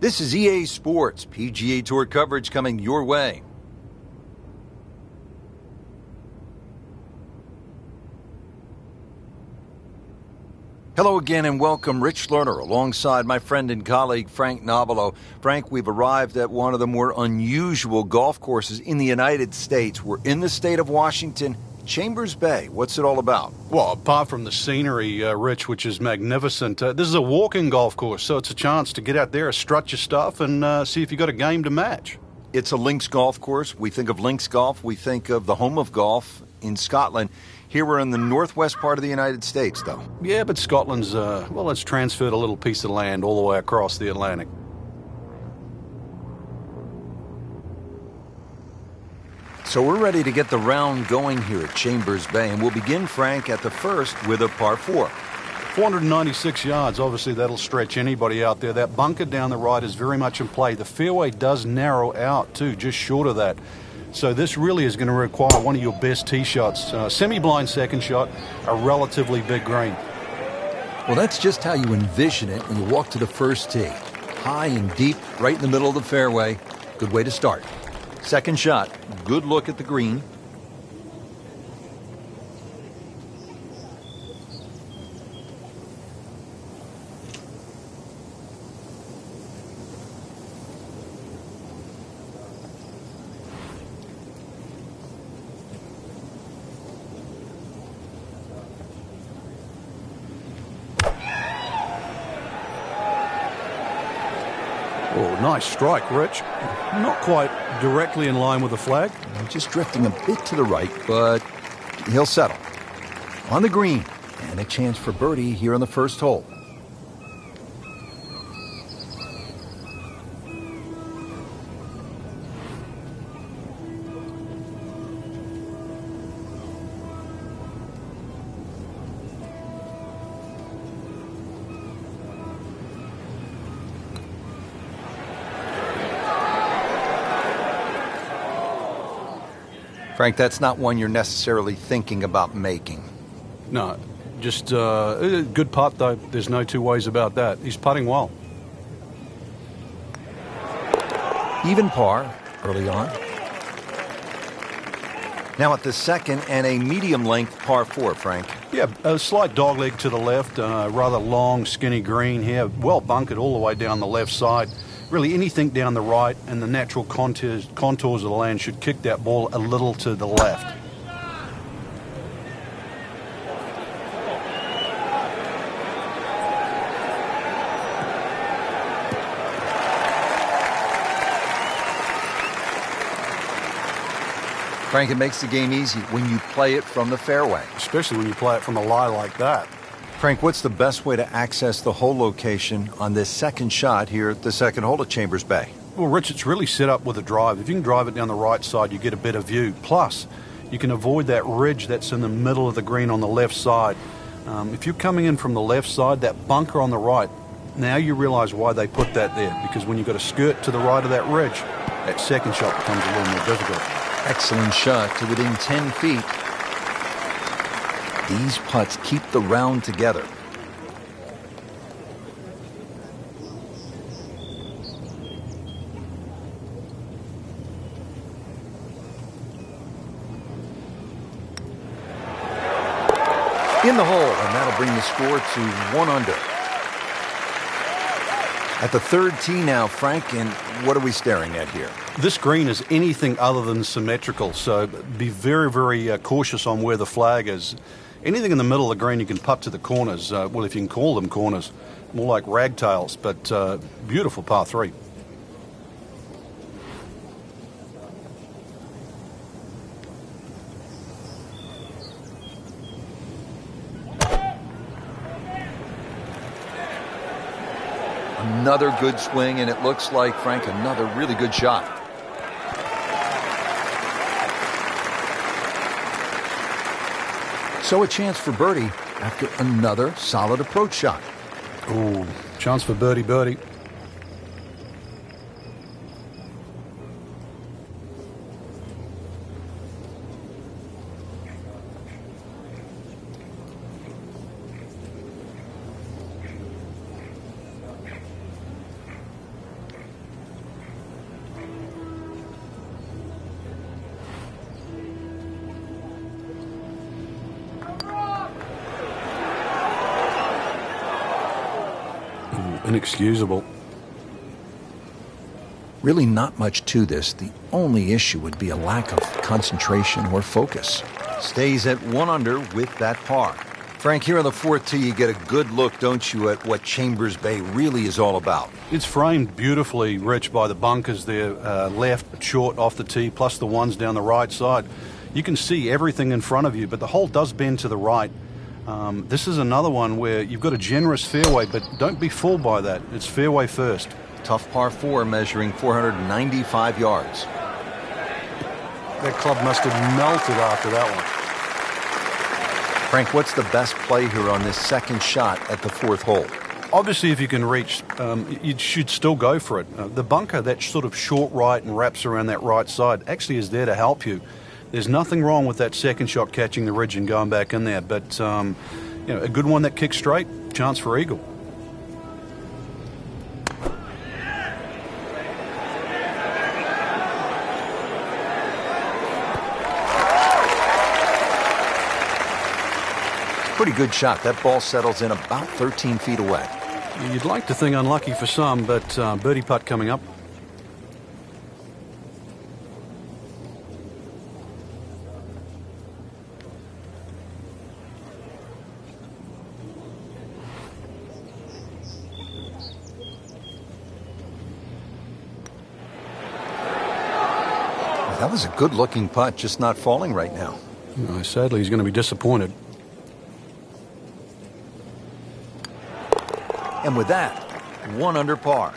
This is EA Sports, PGA Tour coverage coming your way. Hello again and welcome. Rich Lerner alongside my friend and colleague Frank Novelo. Frank, we've arrived at one of the more unusual golf courses in the United States. We're in the state of Washington, Chambers Bay. What's it all about? Well, apart from the scenery, Rich, which is magnificent, this is a walking golf course, so it's a chance to get out there, strut your stuff, and see if you got a game to match. It's a links golf course. We think of links golf. We think of the home of golf in Scotland. Here we're in the northwest part of the United States, though. Yeah, but Scotland's, well, it's transferred a little piece of land all the way across the Atlantic. So we're ready to get the round going here at Chambers Bay, and we'll begin, Frank, at the first with a par 4. 496 yards, obviously that'll stretch anybody out there. That bunker down the right is very much in play. The fairway does narrow out, too, just short of that. So this really is going to require one of your best tee shots. Semi-blind second shot, a relatively big green. Well, that's just how you envision it when you walk to the first tee. High and deep, right in the middle of the fairway. Good way to start. Second shot, good look at the green. Oh, nice strike, Rich. Not quite directly in line with the flag. Just drifting a bit to the right, but he'll settle. On the green, and a chance for birdie here on the first hole. Frank, that's not one you're necessarily thinking about making. No, just a good putt, though. There's no two ways about that. He's putting well. Even par early on. Now at the second and a medium-length par 4, Frank. Yeah, a slight dogleg to the left, rather long, skinny green here, well bunkered all the way down the left side. Really anything down the right and the natural contours of the land should kick that ball a little to the left. Frank, it makes the game easy when you play it from the fairway. Especially when you play it from a lie like that. Frank, what's the best way to access the hole location on this second shot here at the second hole at Chambers Bay? Well, Rich, it's really set up with a drive. If you can drive it down the right side, you get a better view. Plus, you can avoid that ridge that's in the middle of the green on the left side. If you're coming in from the left side, that bunker on the right, now you realize why they put that there. Because when you've got a skirt to the right of that ridge, that second shot becomes a little more difficult. Excellent shot to within 10 feet. These putts keep the round together. In the hole, and that'll bring the score to 1 under. At the third tee now, Frank, and what are we staring at here? This green is anything other than symmetrical, so be very, very cautious on where the flag is. Anything in the middle of the green you can putt to the corners, well, if you can call them corners, more like ragtails, but beautiful par 3. Another good swing, and it looks like, Frank, another really good shot. So a chance for birdie after another solid approach shot. Ooh, chance for birdie. inexcusable. Really not much to this. The only issue would be a lack of concentration or focus. Stays at 1 under with that par. Frank, here on the fourth tee, you get a good look, don't you, at what Chambers Bay really is all about. It's framed beautifully, Rich, by the bunkers there, left, short, off the tee, plus the ones down the right side. You can see everything in front of you, but the hole does bend to the right. This is another one where you've got a generous fairway, but don't be fooled by that. It's fairway first. Tough par 4 measuring 495 yards. That club must have melted after that one. Frank, what's the best play here on this second shot at the fourth hole? Obviously, if you can reach, you should still go for it. The bunker, that sort of short right and wraps around that right side, actually is there to help you. There's nothing wrong with that second shot catching the ridge and going back in there, but a good one that kicks straight, chance for eagle. Pretty good shot. That ball settles in about 13 feet away. You'd like to think unlucky for some, but birdie putt coming up. That was a good-looking putt, just not falling right now. Sadly, he's going to be disappointed. And with that, 1 under par.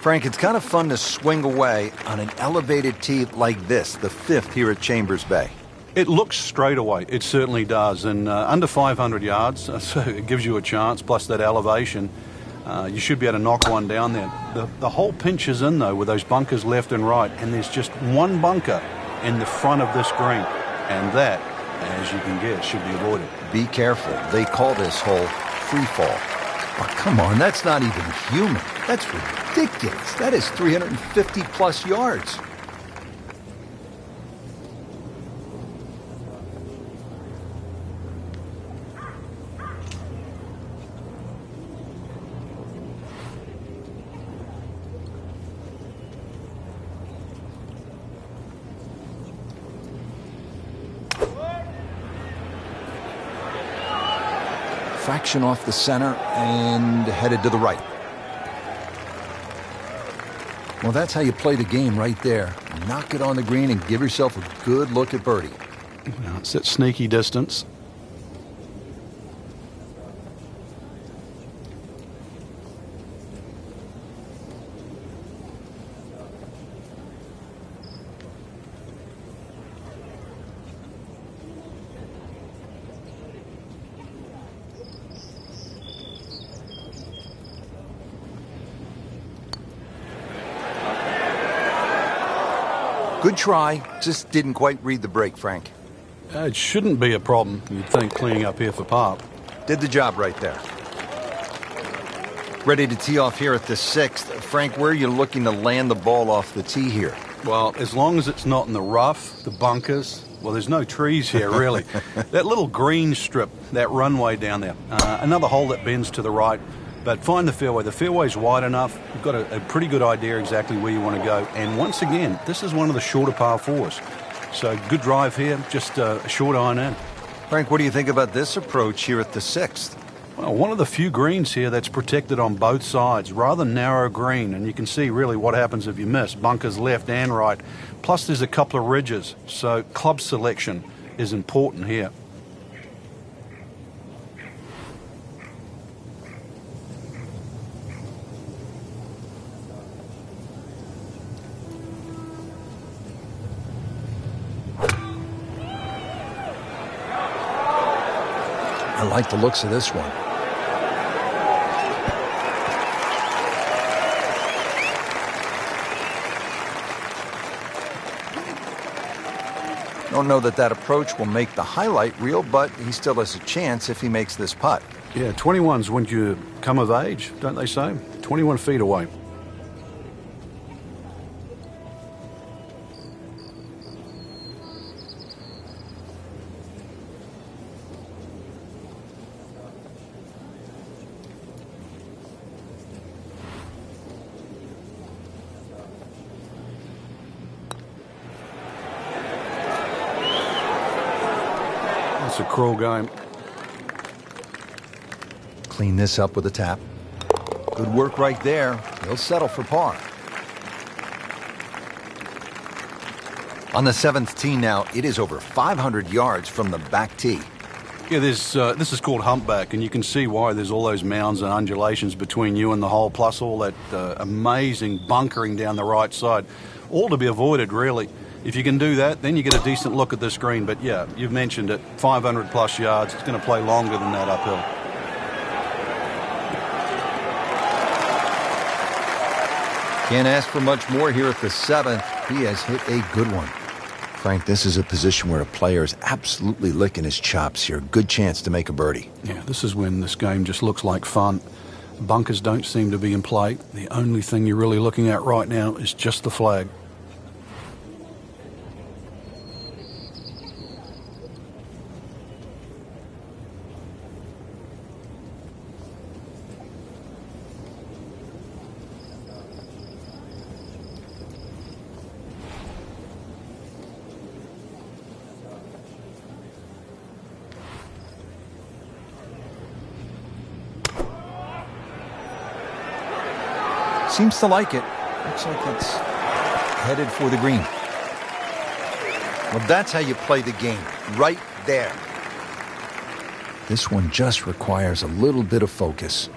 Frank, it's kind of fun to swing away on an elevated tee like this, the 5th here at Chambers Bay. It looks straight away. It certainly does. And under 500 yards, so it gives you a chance, plus that elevation. You should be able to knock one down there. The hole pinches in, though, with those bunkers left and right, and there's just one bunker in the front of this green. And that, as you can guess, should be avoided. Be careful. They call this hole free fall. Oh, come on, that's not even human. That's ridiculous. That is 350 plus yards. Fraction off the center and headed to the right. Well, that's how you play the game right there. Knock it on the green and give yourself a good look at birdie. Now it's at sneaky distance. Good try, just didn't quite read the break, Frank. It shouldn't be a problem, you'd think, cleaning up here for par. Did the job right there. Ready to tee off here at the 6th. Frank, where are you looking to land the ball off the tee here? Well, as long as it's not in the rough, the bunkers, well, there's no trees here, really. That little green strip, that runway down there, another hole that bends to the right. But find the fairway. The fairway's wide enough. You've got a pretty good idea exactly where you want to go. And once again, this is one of the shorter par 4s. So good drive here, just a short iron in. Frank, what do you think about this approach here at the 6th? Well, one of the few greens here that's protected on both sides. Rather narrow green, and you can see really what happens if you miss. Bunkers left and right. Plus there's a couple of ridges, so club selection is important here. I like the looks of this one. Don't know that approach will make the highlight reel, but he still has a chance if he makes this putt. Yeah, 21's when you come of age, don't they say? 21 feet away. a cruel game. Clean this up with a tap. Good work right there. He'll settle for par. On the 7th tee now, it is over 500 yards from the back tee. Yeah, this is called humpback, and you can see why there's all those mounds and undulations between you and the hole, plus all that amazing bunkering down the right side. All to be avoided, really. If you can do that, then you get a decent look at this green. But yeah, you've mentioned it, 500 plus yards. It's going to play longer than that uphill. Can't ask for much more here at the 7th. He has hit a good one. Frank, this is a position where a player is absolutely licking his chops here. Good chance to make a birdie. Yeah, this is when this game just looks like fun. Bunkers don't seem to be in play. The only thing you're really looking at right now is just the flag. Seems to like it. Looks like it's headed for the green. Well, that's how you play the game. Right there. This one just requires a little bit of focus.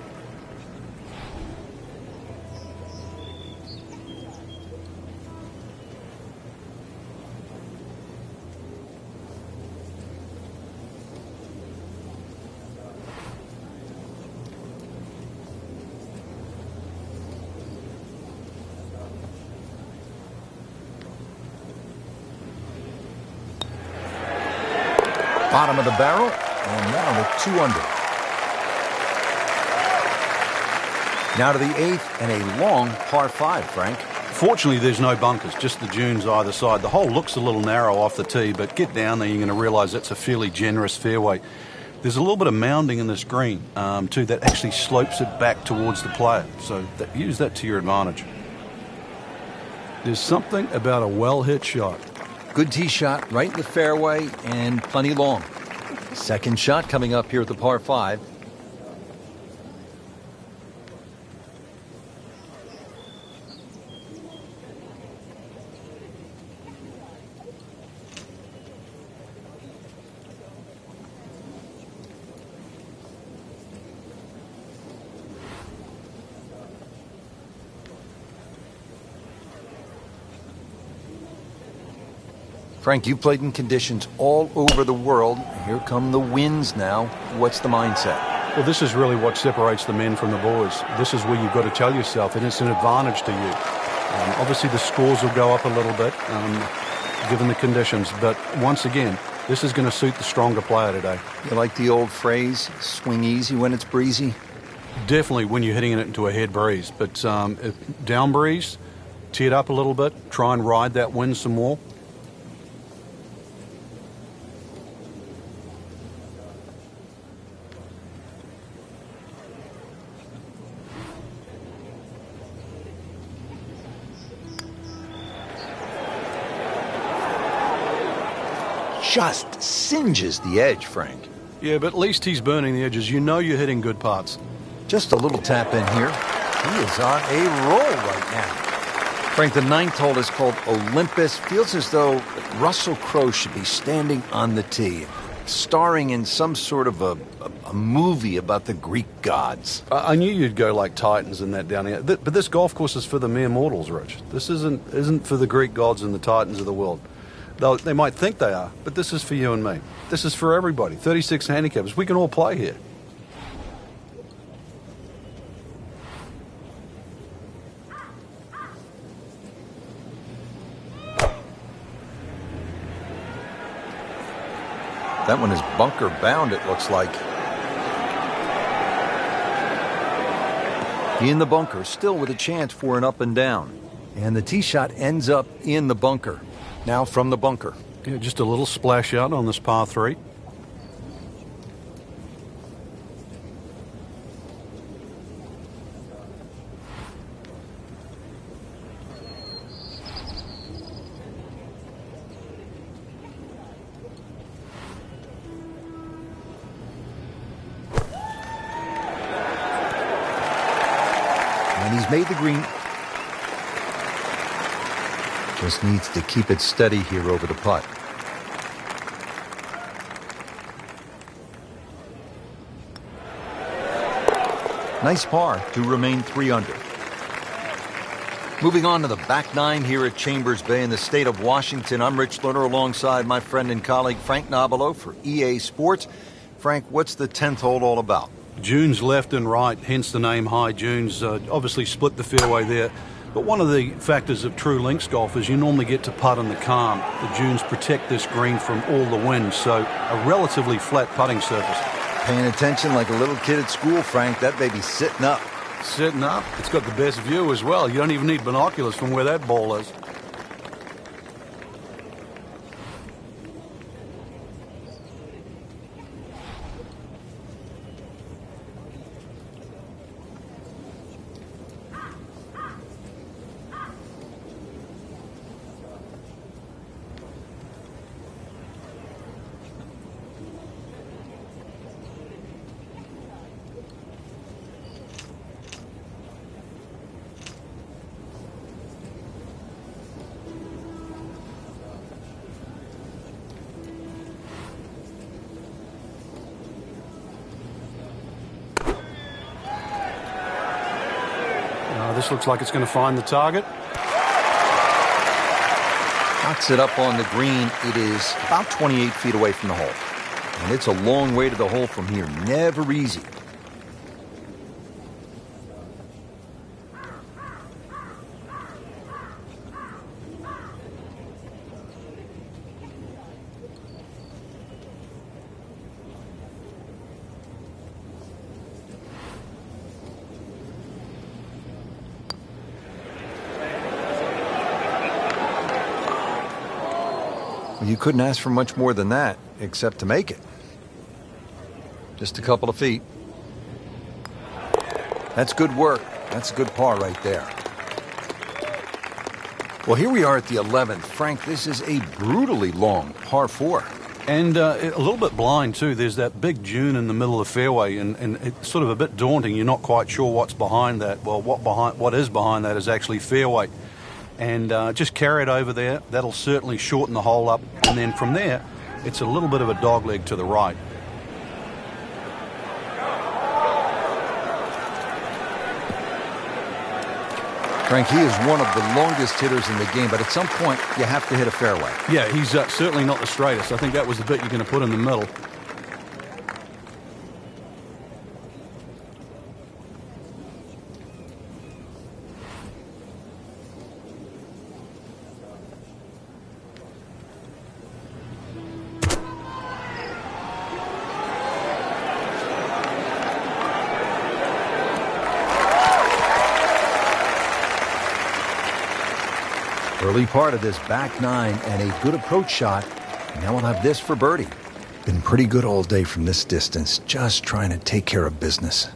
Bottom of the barrel, and now the 2 under. Now to the 8th and a long par 5, Frank. Fortunately, there's no bunkers, just the dunes either side. The hole looks a little narrow off the tee, but get down there, you're going to realize that's a fairly generous fairway. There's a little bit of mounding in this green, too, that actually slopes it back towards the player. So use that to your advantage. There's something about a well-hit shot. Good tee shot, right in the fairway, and plenty long. Second shot coming up here at the par 5. Frank, you played in conditions all over the world. Here come the winds now. What's the mindset? Well, this is really what separates the men from the boys. This is where you've got to tell yourself, and it's an advantage to you. Obviously, the scores will go up a little bit, given the conditions. But once again, this is going to suit the stronger player today. You like the old phrase, swing easy when it's breezy? Definitely when you're hitting it into a head breeze. But if down breeze, tee it up a little bit, try and ride that wind some more. Just singes the edge, Frank. Yeah, but at least he's burning the edges. You know you're hitting good parts. Just a little tap in here. He is on a roll right now. Frank, the 9th hole is called Olympus. Feels as though Russell Crowe should be standing on the tee, starring in some sort of a movie about the Greek gods. I knew you'd go like Titans and that down here. But this golf course is for the mere mortals, Rich. This isn't for the Greek gods and the Titans of the world. They might think they are, but this is for you and me. This is for everybody. 36 handicappers. We can all play here. That one is bunker bound, it looks like. In the bunker, still with a chance for an up and down. And the tee shot ends up in the bunker. Now from the bunker. Yeah, just a little splash out on this par 3. He's made the green. Just needs to keep it steady here over the putt. Nice par to remain 3 under. Moving on to the back nine here at Chambers Bay in the state of Washington. I'm Rich Lerner alongside my friend and colleague Frank Nobilo for EA Sports. Frank, what's the 10th hole all about? Dunes left and right, hence the name High Dunes. Obviously split the fairway there. But one of the factors of true links golf is you normally get to putt in the calm. The dunes protect this green from all the wind, so a relatively flat putting surface. Paying attention like a little kid at school, Frank. That baby's sitting up. Sitting up. It's got the best view as well. You don't even need binoculars from where that ball is. This looks like it's going to find the target. Knocks it up on the green. It is about 28 feet away from the hole. And it's a long way to the hole from here. Never easy. You couldn't ask for much more than that, except to make it. Just a couple of feet. That's good work. That's a good par right there. Well, here we are at the 11th. Frank, this is a brutally long par 4. And a little bit blind, too. There's that big dune in the middle of the fairway, and it's sort of a bit daunting. You're not quite sure what's behind that. Well, what is behind that is actually fairway. And just carry it over there. That'll certainly shorten the hole up. And then from there, it's a little bit of a dogleg to the right. Frank, he is one of the longest hitters in the game, but at some point, you have to hit a fairway. Yeah, he's certainly not the straightest. I think that was the bit you're going to put in the middle. Early part of this back nine and a good approach shot. Now we'll have this for birdie. Been pretty good all day from this distance, just trying to take care of business.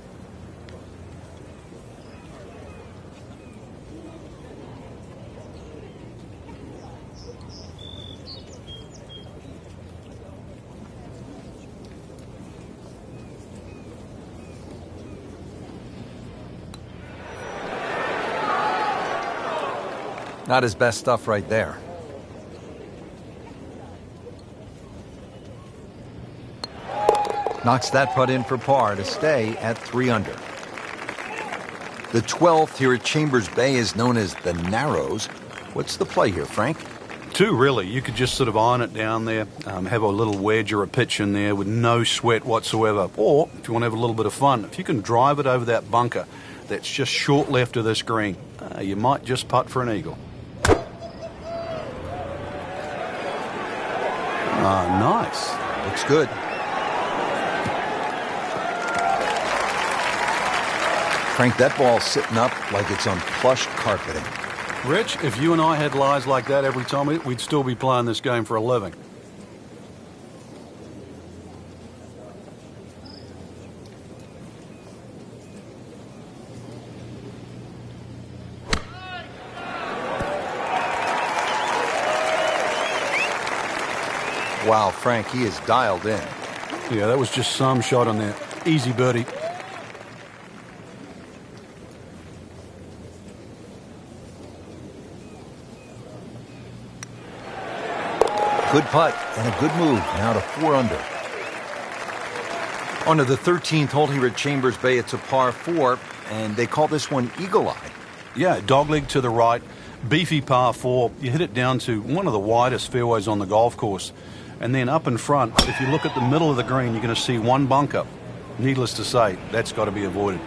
Not his best stuff right there. Knocks that putt in for par to stay at 3 under. The 12th here at Chambers Bay is known as the Narrows. What's the play here, Frank? Two, really. You could just sort of iron it down there, have a little wedge or a pitch in there with no sweat whatsoever. Or, if you want to have a little bit of fun, if you can drive it over that bunker that's just short left of this green, you might just putt for an eagle. Nice. Looks good. Frank, that ball's sitting up like it's on plush carpeting. Rich, if you and I had lies like that every time, we'd still be playing this game for a living. Wow, Frank, he is dialed in. Yeah, that was just some shot on there. Easy birdie. Good putt and a good move. Now to 4 under. On to the 13th hole here at Chambers Bay. It's a par 4, and they call this one Eagle Eye. Yeah, dogleg to the right, beefy par 4. You hit it down to one of the widest fairways on the golf course. And then up in front, if you look at the middle of the green, you're going to see one bunker. Needless to say, that's got to be avoided.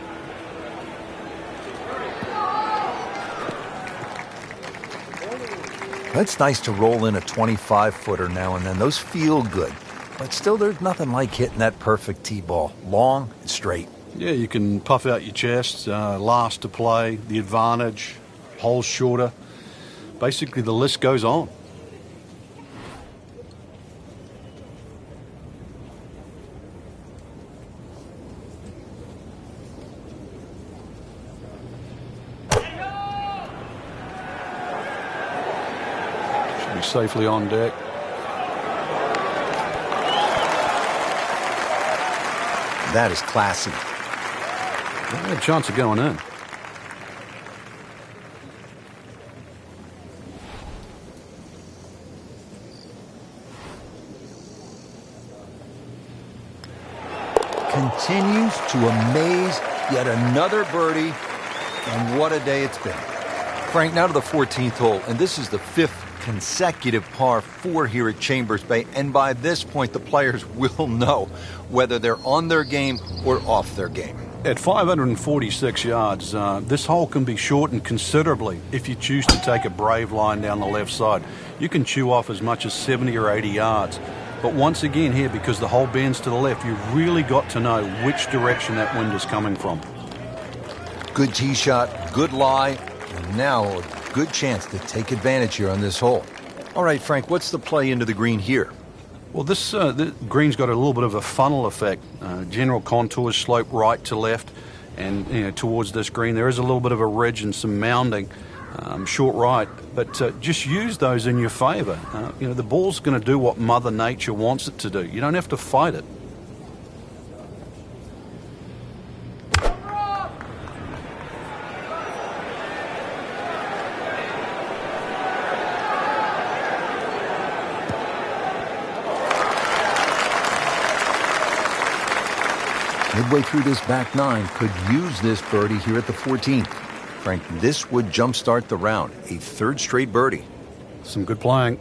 It's nice to roll in a 25-footer now and then. Those feel good. But still, there's nothing like hitting that perfect tee ball. Long and straight. Yeah, you can puff out your chest, last to play, the advantage, holes shorter. Basically, the list goes on. Should be safely on deck. That is classy. A chance of going in. Continues to amaze. Yet another birdie. And what a day it's been. Frank, now to the 14th hole. And this is the 5th consecutive par 4 here at Chambers Bay. And by this point, the players will know whether they're on their game or off their game. At 546 yards, this hole can be shortened considerably if you choose to take a brave line down the left side. You can chew off as much as 70 or 80 yards. But once again here, because the hole bends to the left, you've really got to know which direction that wind is coming from. Good tee shot, good lie, and now a good chance to take advantage here on this hole. All right, Frank, what's the play into the green here? Well, the green's got a little bit of a funnel effect. General contours slope right to left, and towards this green there is a little bit of a ridge and some mounding, short right. But just use those in your favour. The ball's going to do what Mother Nature wants it to do. You don't have to fight it. Midway through this back 9, could use this birdie here at the 14th. Frank, this would jumpstart the round. A 3rd straight birdie. Some good playing.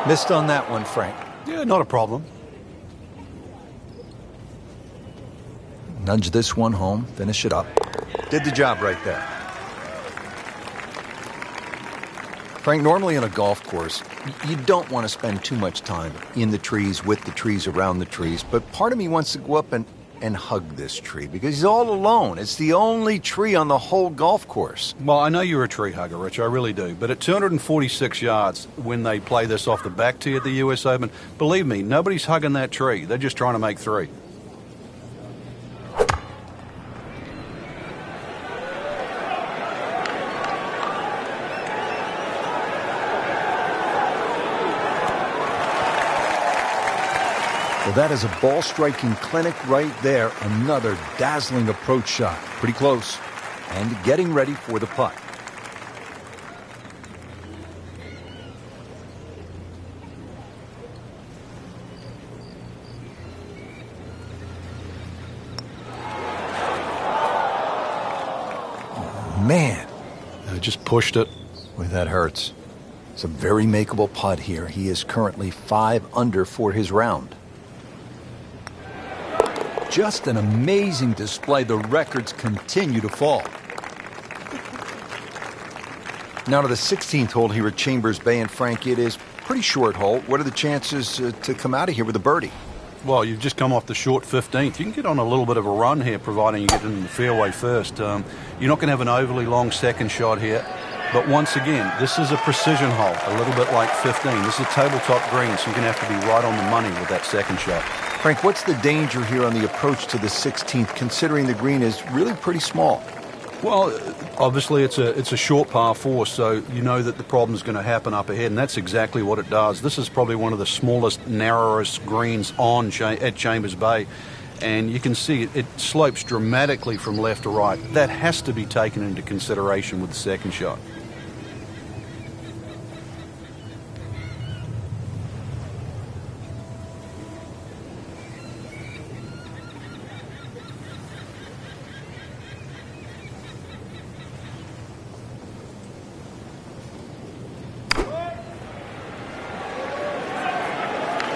Missed on that one, Frank. Yeah, not a problem. Nudge this one home, finish it up. Did the job right there. Frank, normally on a golf course, you don't want to spend too much time in the trees, with the trees, around the trees. But part of me wants to go up and hug this tree because he's all alone. It's the only tree on the whole golf course. Well, I know you're a tree hugger, Rich. I really do. But at 246 yards, when they play this off the back tee at the US Open, believe me, nobody's hugging that tree. They're just trying to make 3. Well, that is a ball-striking clinic right there. Another dazzling approach shot. Pretty close. And getting ready for the putt. Oh, man. I just pushed it. Boy, that hurts. It's a very makeable putt here. He is currently 5 under for his round. Just an amazing display. The records continue to fall. Now to the 16th hole here at Chambers Bay, and Frank, it is pretty short hole. What are the chances to come out of here with a birdie? Well, you've just come off the short 15th. You can get on a little bit of a run here, providing you get in the fairway first. You're not going to have an overly long second shot here. But once again, this is a precision hole, a little bit like 15. This is a tabletop green, so you're going to have to be right on the money with that second shot. Frank, what's the danger here on the approach to the 16th, considering the green is really pretty small? Well, obviously it's a short par 4, so you know that the problem's going to happen up ahead, and that's exactly what it does. This is probably one of the smallest, narrowest greens at Chambers Bay, and you can see it slopes dramatically from left to right. That has to be taken into consideration with the second shot.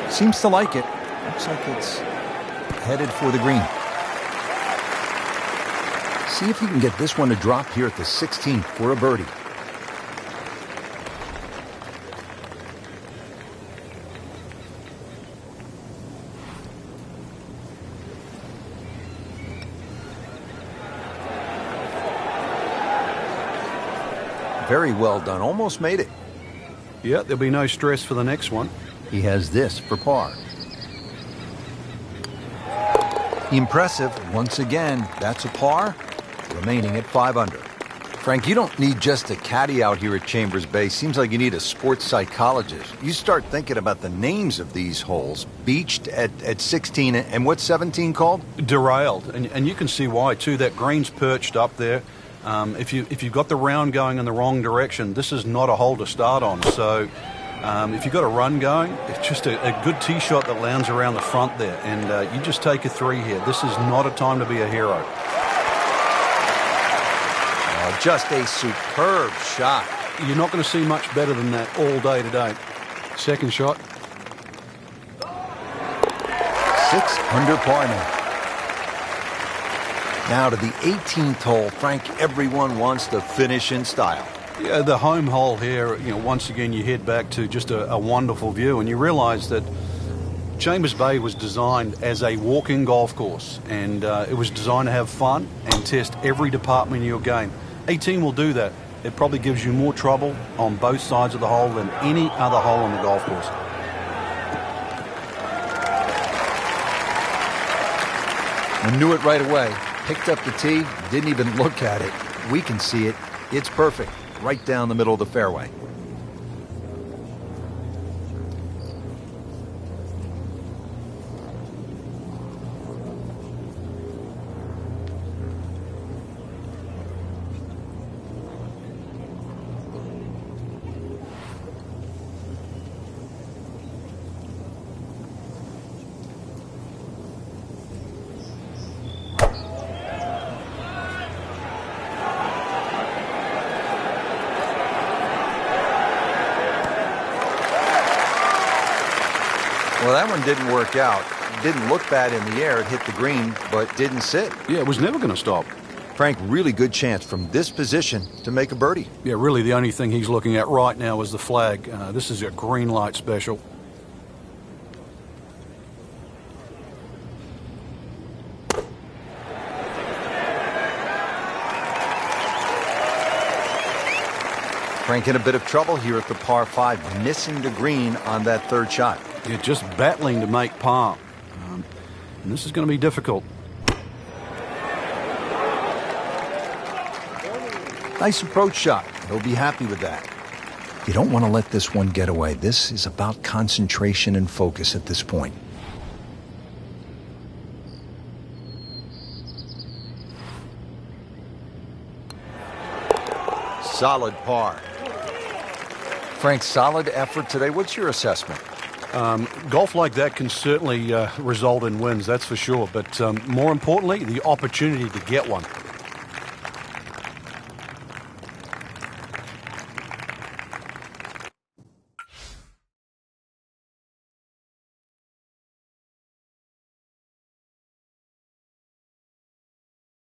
Seems to like it. Looks like it's headed for the green. See if he can get this one to drop here at the 16th for a birdie. Very well done. Almost made it. Yeah, there'll be no stress for the next one. He has this for par. Impressive. Once again, that's a par, remaining at 5 under. Frank, you don't need just a caddy out here at Chambers Bay. Seems like you need a sports psychologist. You start thinking about the names of these holes. Beached at 16, and what's 17 called? Derailed, and you can see why, too. That green's perched up there. If you've got the round going in the wrong direction, this is not a hole to start on. So if you've got a run going, it's just a good tee shot that lands around the front there, and you just take a 3 here. This is not a time to be a hero. Oh, just a superb shot. You're not going to see much better than that all day today. Second shot. 6 under par now. Now to the 18th hole. Frank, everyone wants to finish in style. Yeah, the home hole here, once again you head back to just a wonderful view, and you realise that Chambers Bay was designed as a walking golf course, and it was designed to have fun and test every department of your game. 18 will do that. It probably gives you more trouble on both sides of the hole than any other hole on the golf course. I knew it right away. Picked up the tee, didn't even look at it. We can see it. It's perfect. Right down the middle of the fairway. Well, that one didn't work out. It didn't look bad in the air. It hit the green, but didn't sit. Yeah, it was never going to stop. Frank, really good chance from this position to make a birdie. Yeah, really the only thing he's looking at right now is the flag. This is a green light special. Frank in a bit of trouble here at the par 5, missing the green on that third shot. Yeah, just battling to make par. And this is going to be difficult. Nice approach shot. He'll be happy with that. You don't want to let this one get away. This is about concentration and focus at this point. Solid par. Frank, solid effort today. What's your assessment? Golf like that can certainly result in wins, that's for sure. But more importantly, the opportunity to get one.